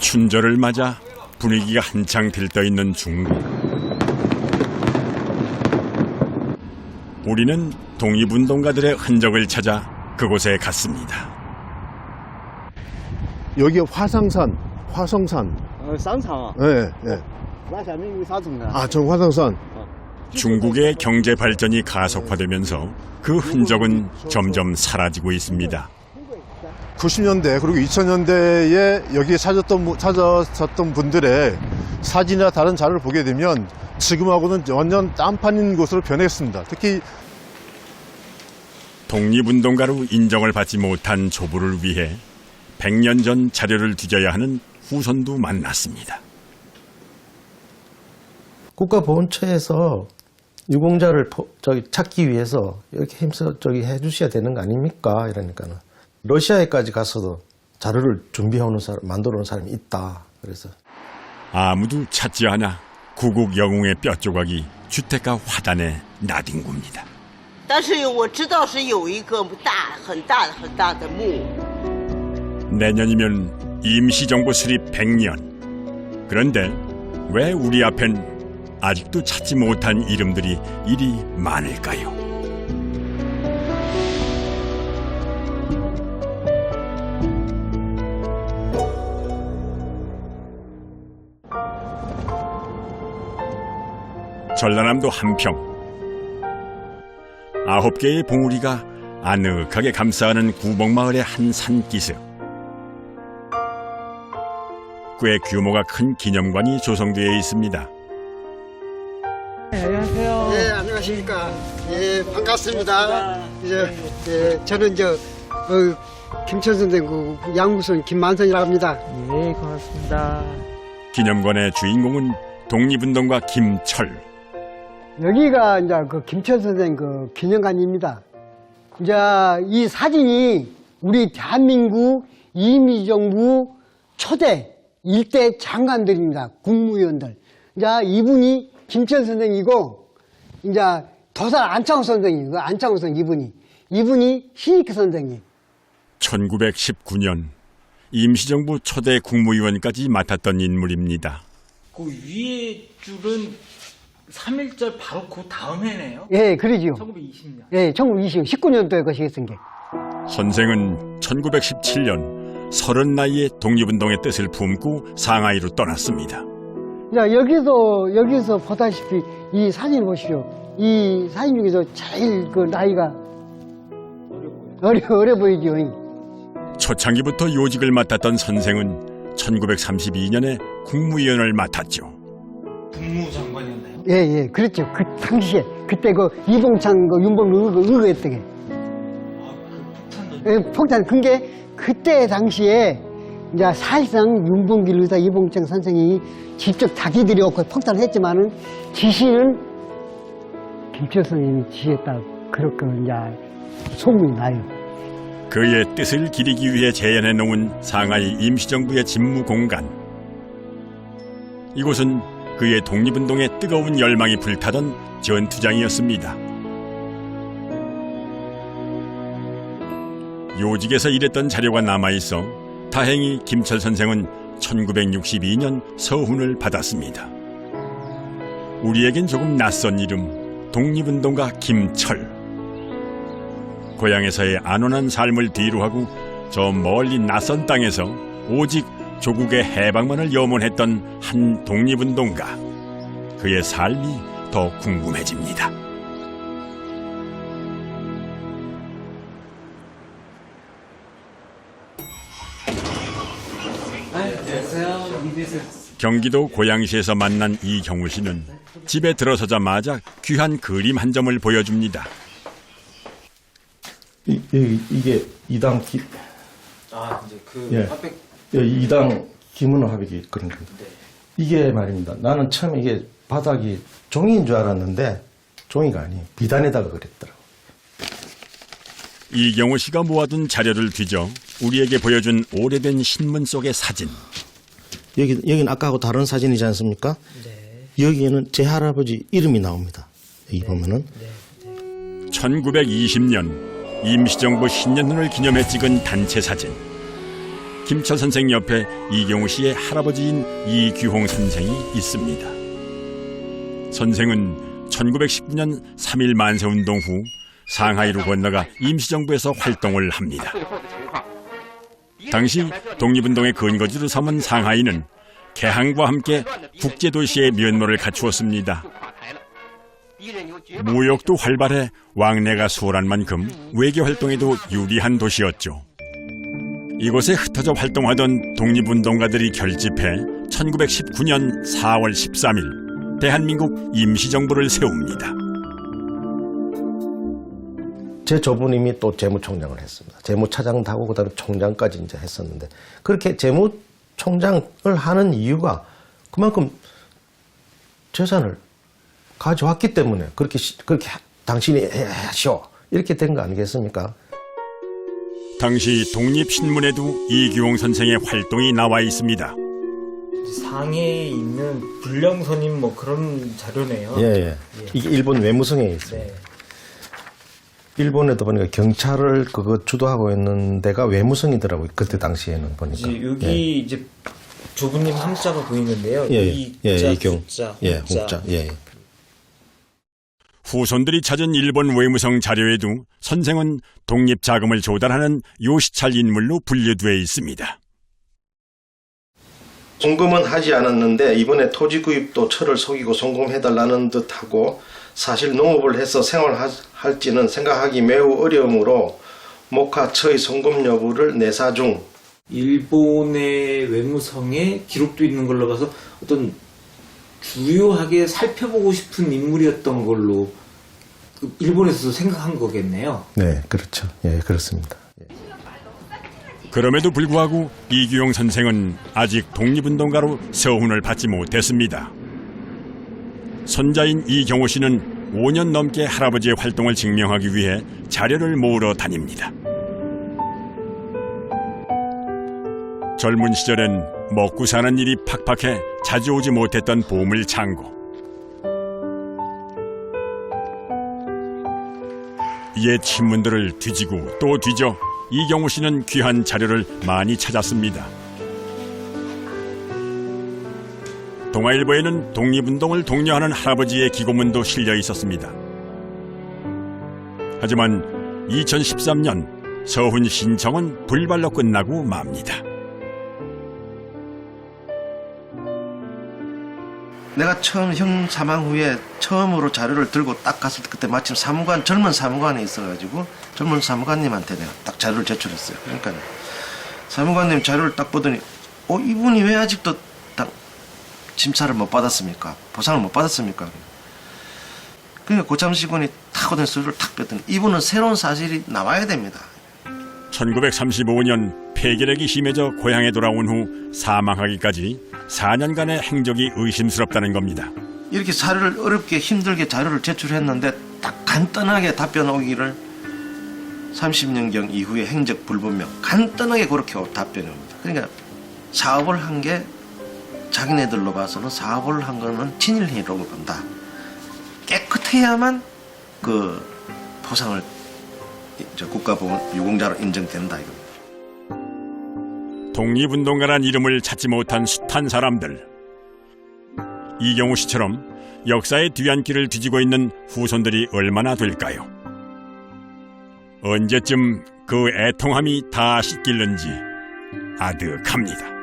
춘절을 맞아 분위기가 한창 들떠있는 중국. 우리는 독립운동가들의 흔적을 찾아 그곳에 갔습니다. 여기 화성산. 상상. 네, 네. 아, 저 화성산. 중국의 경제 발전이 가속화되면서 그 흔적은 점점 사라지고 있습니다. 90년대 그리고 2000년대에 여기에 찾아섰던 분들의 사진이나 다른 자료를 보게 되면 지금하고는 완전 딴판인 곳으로 변했습니다. 특히 독립운동가로 인정을 받지 못한 조부를 위해 100년 전 자료를 뒤져야 하는 후손도 만났습니다. 국가보훈처에서 유공자를 찾기 위해서 이렇게 힘써 해주셔야 되는 거 아닙니까? 이러니까는 러시아에까지 가서도 자료를 준비해오는 사람, 만들어오는 사람이 있다. 그래서 아무도 찾지 않아 구국 영웅의 뼈조각이 주택가 화단에 나뒹굽니다. 但是我知道是有一个很大的墓。 내년이면 임시정부 수립 100년. 그런데 왜 우리 앞엔 아직도 찾지 못한 이름들이 이리 많을까요? 전라남도 한평. 9개의 봉우리가 아늑하게 감싸는 구멍마을의 한 산기슭. 꽤 규모가 큰 기념관이 조성되어 있습니다. 네, 안녕하세요. 네, 안녕하십니까. 예, 반갑습니다. 저는 김천 선생 양무선 김만선이라고 합니다. 네, 고맙습니다. 기념관의 주인공은 독립운동가 김철. 여기가 이제 그 김천 선생 그 기념관입니다. 이제 이 사진이 우리 대한민국 임시정부 초대 일대 장관들입니다. 국무위원들. 이제 이분이 김천 선생이고, 이제 도산 안창호 선생이고, 안창호 선생 이분이 신익희 선생님. 1919년 임시정부 초대 국무위원까지 맡았던 인물입니다. 그 위에 줄은 3.1절 바로 그 다음 해네요? 예, 그러지요. 1920년. 예, 1919년도에 것이 쓴 게. 선생은 1917년 30 나이에 독립운동의 뜻을 품고 상하이로 떠났습니다. 자, 여기서 보다시피 이 사진 보시오. 이 사진 중에서 제일 그 나이가 어려 보이죠. 초창기부터 요직을 맡았던 선생은 1932년에 국무위원을 맡았죠. 국무장관이었나요? 예, 그렇죠. 그 당시에 그때 그 이봉창 그 윤봉 의거했던 게. 예, 폭탄. 그게 그때 당시에 이제 사실상 윤봉길 의사 이봉창 선생이 직접 자기들이 없고 폭탄을 했지만은 지시는 김철 선생님이 지시했다고 그렇게 이제 소문이 나요. 그의 뜻을 기리기 위해 재현해 놓은 상하이 임시정부의 집무 공간. 이곳은 그의 독립운동에 뜨거운 열망이 불타던 전투장이었습니다. 요직에서 일했던 자료가 남아있어 다행히 김철 선생은 1962년 서훈을 받았습니다. 우리에겐 조금 낯선 이름, 독립운동가 김철. 고향에서의 안온한 삶을 뒤로하고 저 멀리 낯선 땅에서 오직 조국의 해방만을 염원했던 한 독립운동가. 그의 삶이 더 궁금해집니다. 경기도 고양시에서 만난 이경우 씨는 집에 들어서자마자 귀한 그림 한 점을 보여줍니다. 이게 이당 이제 그 예. 화백. 이당 김은호 화백이 그런 겁니다. 네. 이게 말입니다. 나는 처음에 이게 바닥이 종이인 줄 알았는데 종이가 아니에요. 비단에다가 그랬더라고요. 이경우 씨가 모아둔 자료를 뒤져 우리에게 보여준 오래된 신문 속의 사진. 여기는 아까하고 다른 사진이지 않습니까? 네. 여기에는 제 할아버지 이름이 나옵니다. 여기 보면은. 1920년 임시정부 신년을 기념해 찍은 단체 사진. 김철 선생 옆에 이경우 씨의 할아버지인 이규홍 선생이 있습니다. 선생은 1919년 3.1 만세운동 후 상하이로 건너가 임시정부에서 활동을 합니다. 당시 독립운동의 근거지로 삼은 상하이는 개항과 함께 국제도시의 면모를 갖추었습니다. 무역도 활발해 왕래가 수월한 만큼 외교활동에도 유리한 도시였죠. 이곳에 흩어져 활동하던 독립운동가들이 결집해 1919년 4월 13일 대한민국 임시정부를 세웁니다. 제 조부님이 또 재무총장을 했습니다. 재무차장도 하고 그다음에 총장까지 이제 했었는데 그렇게 재무총장을 하는 이유가 그만큼 재산을 가져왔기 때문에 그렇게 당신이 하시오 이렇게 된 거 아니겠습니까? 당시 독립신문에도 이규홍 선생의 활동이 나와 있습니다. 상해에 있는 불량선임 뭐 그런 자료네요. 예. 이게 일본 외무성에 있어요. 네. 일본에도 보니까 경찰을 그거 주도하고 있는 데가 외무성이더라고요. 그때 당시에는 보니까. 이제 여기 예. 이제 조부님 한자가 보이는데요. 이경. 자, 홍자. 후손들이 찾은 일본 외무성 자료에도 선생은 독립자금을 조달하는 요시찰 인물로 분류돼 있습니다. 송금은 하지 않았는데 이번에 토지 구입도 철을 속이고 송금해달라는 듯하고 사실 농업을 해서 생활할지는 생각하기 매우 어려우므로 목하처의 송금 여부를 내사 중. 일본의 외무성에 기록도 있는 걸로 봐서 어떤 주요하게 살펴보고 싶은 인물이었던 걸로 일본에서도 생각한 거겠네요. 네, 그렇죠. 예, 그렇습니다. 그럼에도 불구하고 이규홍 선생은 아직 독립운동가로 서훈을 받지 못했습니다. 손자인 이경호 씨는 5년 넘게 할아버지의 활동을 증명하기 위해 자료를 모으러 다닙니다. 젊은 시절엔 먹고 사는 일이 팍팍해 자주 오지 못했던 보물 창고. 옛 신문들을 뒤지고 또 뒤져 이경호 씨는 귀한 자료를 많이 찾았습니다. 동아일보에는 독립운동을 독려하는 할아버지의 기고문도 실려 있었습니다. 하지만 2013년 서훈 신청은 불발로 끝나고 맙니다. 내가 처음 형 사망 후에 처음으로 자료를 들고 딱 갔을 때 그때 마침 젊은 사무관이 있어가지고 젊은 사무관님한테 내가 딱 자료를 제출했어요. 그러니까 사무관님 자료를 딱 보더니 이분이 왜 아직도 딱 심사를 못 받았습니까? 보상을 못 받았습니까? 그러니까 고참직원이 탁 오던 소리를 탁 뺐더니 이분은 새로운 사실이 나와야 됩니다. 1935년 폐결핵이 심해져 고향에 돌아온 후 사망하기까지 4년간의 행적이 의심스럽다는 겁니다. 이렇게 자료를 어렵게 힘들게 자료를 제출했는데 딱 간단하게 답변 오기를 30년경 이후에 행적 불분명 간단하게 그렇게 답변이 옵니다. 그러니까 사업을 한 게 자기네들로 봐서는 사업을 한 거는 친일행위라고 본다. 깨끗해야만 그 포상을 국가보건 유공자로 인정된다 이겁니다. 독립운동가란 이름을 찾지 못한 숱한 사람들. 이경우 씨처럼 역사의 뒤안길을 뒤지고 있는 후손들이 얼마나 될까요? 언제쯤 그 애통함이 다 씻길는지 아득합니다.